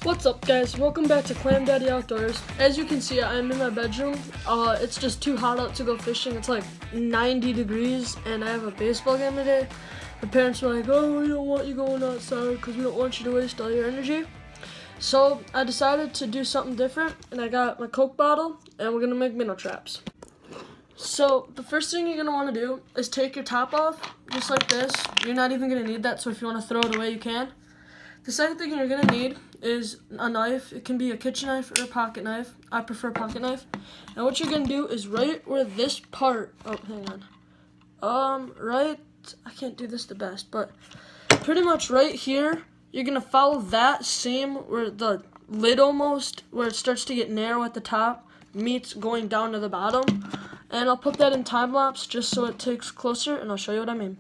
What's up, guys? Welcome back to Clam Daddy Outdoors. As you can see, I'm in my bedroom. It's just too hot out to go fishing. It's like 90 degrees and I have a baseball game today. My parents were like, oh, we don't want you going outside because we don't want you to waste all your energy. So I decided to do something different, and I got my Coke bottle and we're gonna make minnow traps. So the first thing you're gonna want to do is take your top off, just like this. You're not even gonna need that, so if you want to throw it away, you can. The second thing you're gonna need is a knife. It can be a kitchen knife or a pocket knife. I prefer pocket knife. And what you're gonna do is right where this part, oh, hang on. I can't do this the best, but pretty much right here, you're gonna follow that same where the lid almost, where it starts to get narrow at the top, meets going down to the bottom. And I'll put that in time lapse just so it takes closer, and I'll show you what I mean.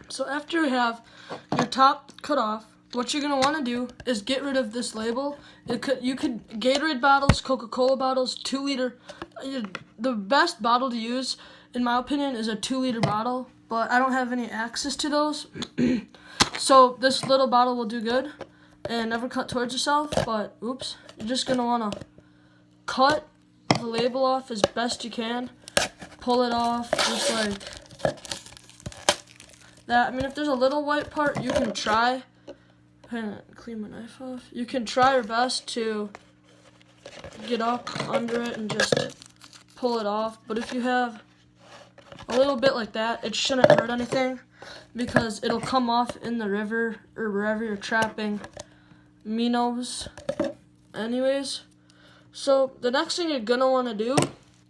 So after you have your top cut off, what you're gonna want to do is get rid of this label. You could Gatorade bottles, Coca-Cola bottles, 2 liter. The best bottle to use, in my opinion, is a 2 liter bottle, but I don't have any access to those. So this little bottle will do good. And never cut towards yourself, but oops, you're just gonna want to cut the label off as best you can. Pull it off just like that. I mean, if there's a little white part, you can try. Clean my knife off. You can try your best to get up under it and just pull it off. But if you have a little bit like that, it shouldn't hurt anything because it'll come off in the river or wherever you're trapping minnows anyways. So the next thing you're gonna want to do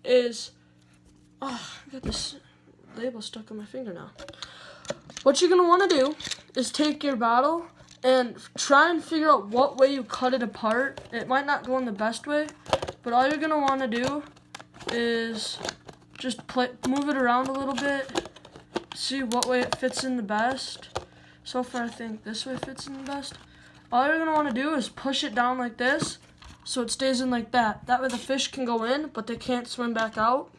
is, I got this label stuck on my finger now. What you're gonna want to do is take your bottle and try and figure out what way you cut it apart. It might not go in the best way, but all you're gonna want to do is just move it around a little bit, see what way it fits in the best. So far I think this way fits in the best. All you're gonna want to do is push it down like this so it stays in like that. That way the fish can go in, but they can't swim back out.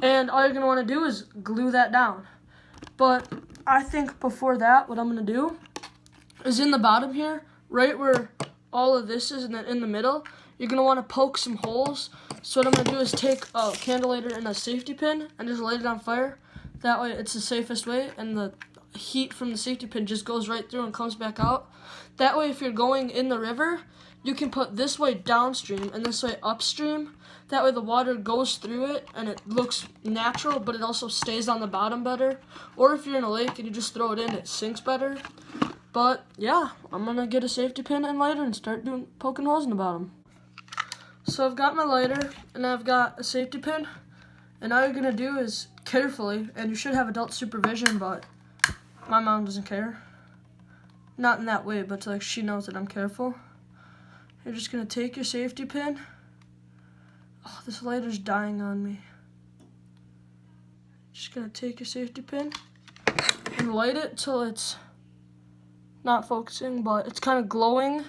And all you're gonna want to do is glue that down. But I think before that, what I'm gonna do is in the bottom here, right where all of this is in the middle, you're gonna want to poke some holes. So what I'm gonna do is take a candle lighter and a safety pin and just light it on fire. That way it's the safest way, and the heat from the safety pin just goes right through and comes back out. That way if you're going in the river, you can put this way downstream and this way upstream. That way the water goes through it and it looks natural, but it also stays on the bottom better. Or if you're in a lake and you just throw it in, it sinks better. But yeah, I'm gonna get a safety pin and lighter and start poking holes in the bottom. So I've got my lighter and I've got a safety pin, and all you're gonna do is carefully, and you should have adult supervision, but my mom doesn't care. Not in that way, but like she knows that I'm careful. You're just gonna take your safety pin. Oh, this lighter's dying on me. Just gonna take your safety pin and light it till it's not focusing, but it's kind of glowing,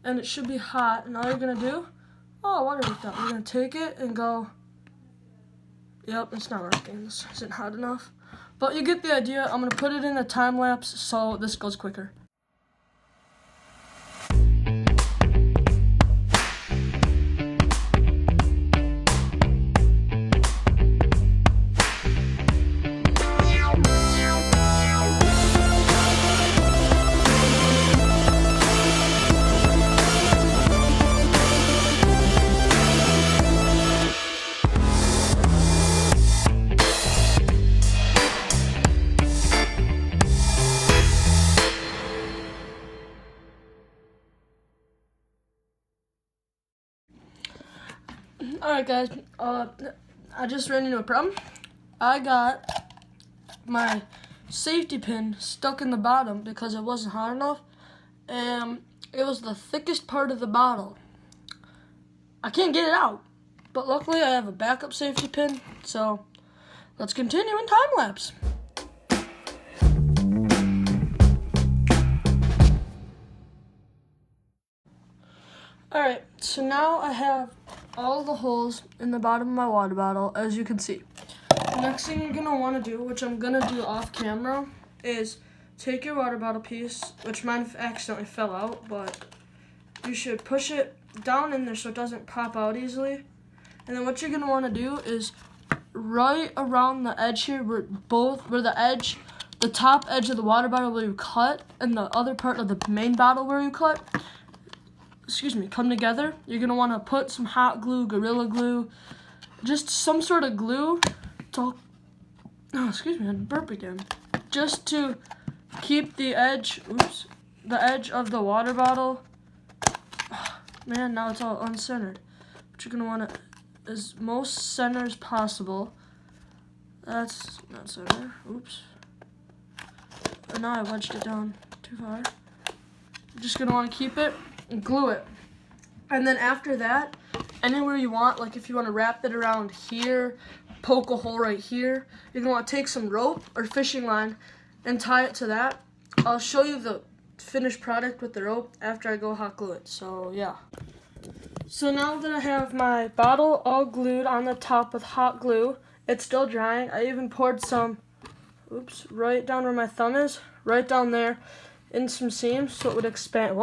and it should be hot. And all you're gonna do, water leaked out. You're gonna take it and go, yep, it's not working. This isn't hot enough. But you get the idea. I'm gonna put it in a time lapse so this goes quicker. Alright guys, I just ran into a problem. I got my safety pin stuck in the bottom because it wasn't hot enough, and it was the thickest part of the bottle. I can't get it out, but luckily I have a backup safety pin, so let's continue in time lapse. Alright, so now I have all the holes in the bottom of my water bottle, as you can see. The next thing you're going to want to do, which I'm going to do off camera, is take your water bottle piece, which mine accidentally fell out, but you should push it down in there so it doesn't pop out easily. And then what you're going to want to do is right around the edge here, where the top edge of the water bottle where you cut and the other part of the main bottle where you cut, come together. You're going to want to put some hot glue, Gorilla Glue, just some sort of glue to, I had to burp again, just to keep the edge, the edge of the water bottle, man, now it's all uncentered. But you're going to want to, as most center as possible. That's not center, oops. And now I wedged it down too far. You're just going to want to keep it and glue it. And then after that, anywhere you want, like if you want to wrap it around here, poke a hole right here, you're going to want to take some rope or fishing line and tie it to that. I'll show you the finished product with the rope after I go hot glue it. So yeah. So now that I have my bottle all glued on the top with hot glue, it's still drying. I even poured some, right down where my thumb is, right down there in some seams so it would expand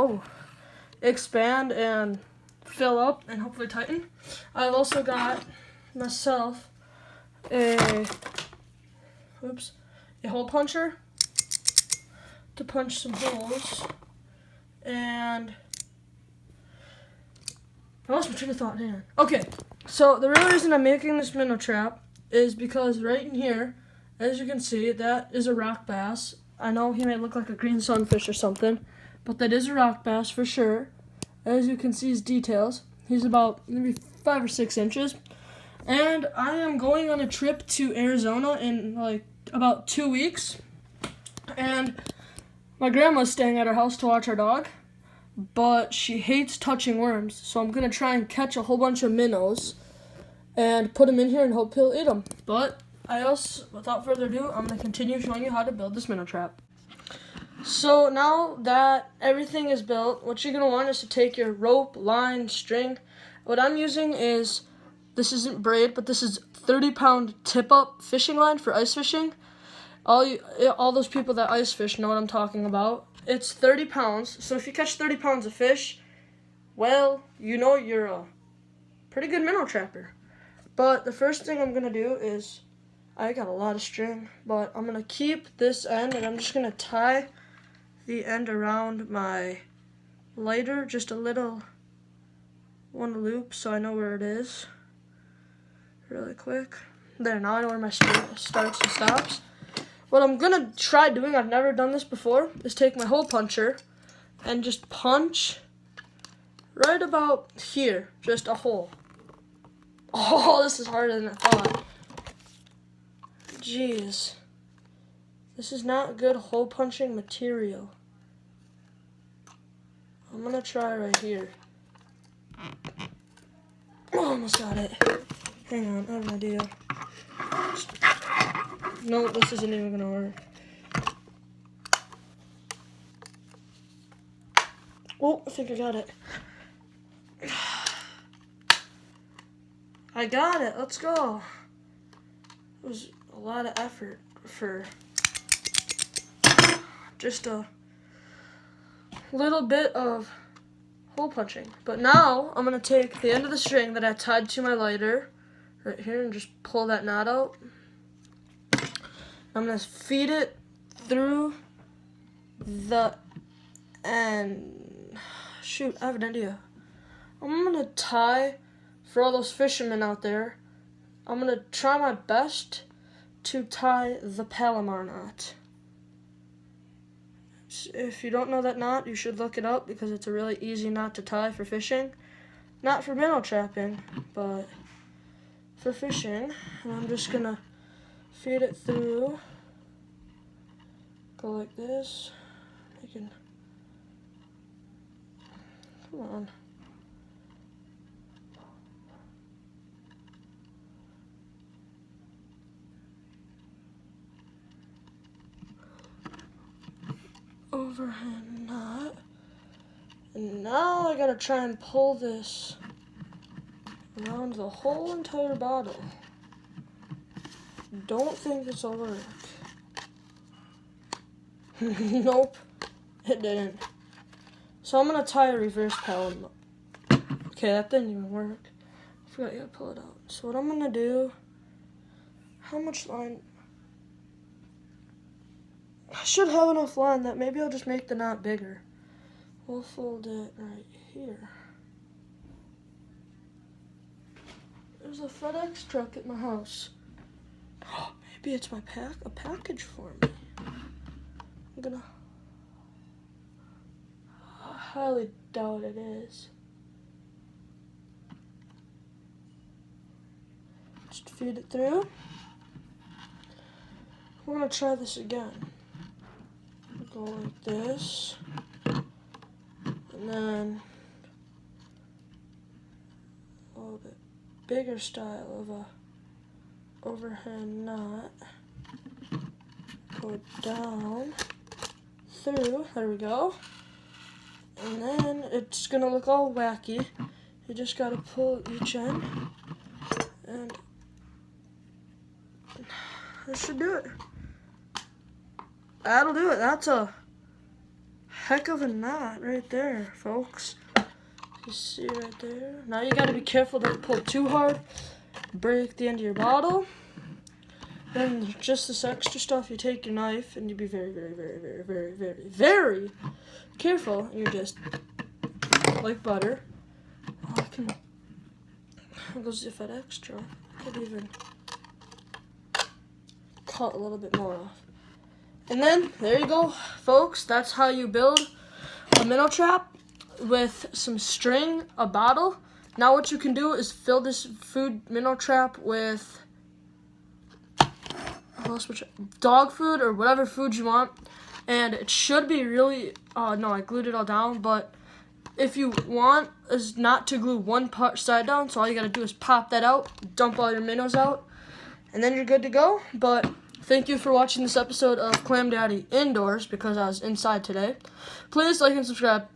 and fill up and hopefully tighten. I've also got myself a hole puncher to punch some holes, and I lost my train of thought, man. Okay, so the real reason I'm making this minnow trap is because right in here, as you can see, that is a rock bass. I know he may look like a green sunfish or something, but that is a rock bass for sure. As you can see his details, he's about maybe 5 or 6 inches. And I am going on a trip to Arizona in like about 2 weeks. And my grandma's staying at our house to watch our dog, but she hates touching worms. So I'm going to try and catch a whole bunch of minnows and put them in here and hope he'll eat them. But without further ado, I'm going to continue showing you how to build this minnow trap. So now that everything is built, what you're going to want is to take your rope, line, string. What I'm using is, this isn't braid, but this is 30-pound tip-up fishing line for ice fishing. All those people that ice fish know what I'm talking about. It's 30 pounds, so if you catch 30 pounds of fish, well, you know you're a pretty good minnow trapper. But the first thing I'm going to do is, I got a lot of string, but I'm going to keep this end, and I'm just going to tie the end around my lighter, just a little one loop so I know where it is really quick. There, now I know where my starts and stops. What I'm going to try doing, I've never done this before, is take my hole puncher and just punch right about here, just a hole. Oh, this is harder than I thought. Jeez. This is not good hole punching material. I'm going to try right here. Oh, almost got it. Hang on, I have an idea. No, this isn't even going to work. Oh, I think I got it. I got it. Let's go. It was a lot of effort for just a little bit of hole punching. But now I'm going to take the end of the string that I tied to my lighter right here and just pull that knot out. I'm going to feed it through the end. Shoot, I have an idea. I'm going to tie, for all those fishermen out there, I'm going to try my best to tie the Palomar knot. If you don't know that knot, you should look it up because it's a really easy knot to tie for fishing. Not for minnow trapping, but for fishing. And I'm just going to feed it through. Go like this. Come on. Overhand knot, And now I gotta try and pull this around the whole entire bottle. Don't think this will work. Nope, it didn't. So I'm gonna tie a reverse paddle. Okay, that didn't even work. I forgot you gotta pull it out. So what I'm gonna do, how much line? I should have enough line that maybe I'll just make the knot bigger. We'll fold it right here. There's a FedEx truck at my house. Maybe it's a package for me. I'm gonna, I highly doubt it is. Just feed it through. We're gonna try this again. Go like this, and then a little bit bigger style of a overhand knot. Go down through, there we go. And then it's gonna look all wacky. You just gotta pull each end, and that should do it. That'll do it. That's a heck of a knot right there, folks. You see right there. Now you gotta be careful, don't pull too hard. Break the end of your bottle. Then just this extra stuff, you take your knife and you be very, very, very, very, very, very, very careful. And you just, like butter. Oh, there goes the FedEx truck. I could even cut a little bit more off. And then, there you go, folks. That's how you build a minnow trap with some string, a bottle. Now what you can do is fill this minnow trap with dog food or whatever food you want. And it should be really, no, I glued it all down. But if you want is not to glue one part side down, so all you got to do is pop that out, dump all your minnows out, and then you're good to go. But thank you for watching this episode of Clam Daddy Indoors, because I was inside today. Please like and subscribe.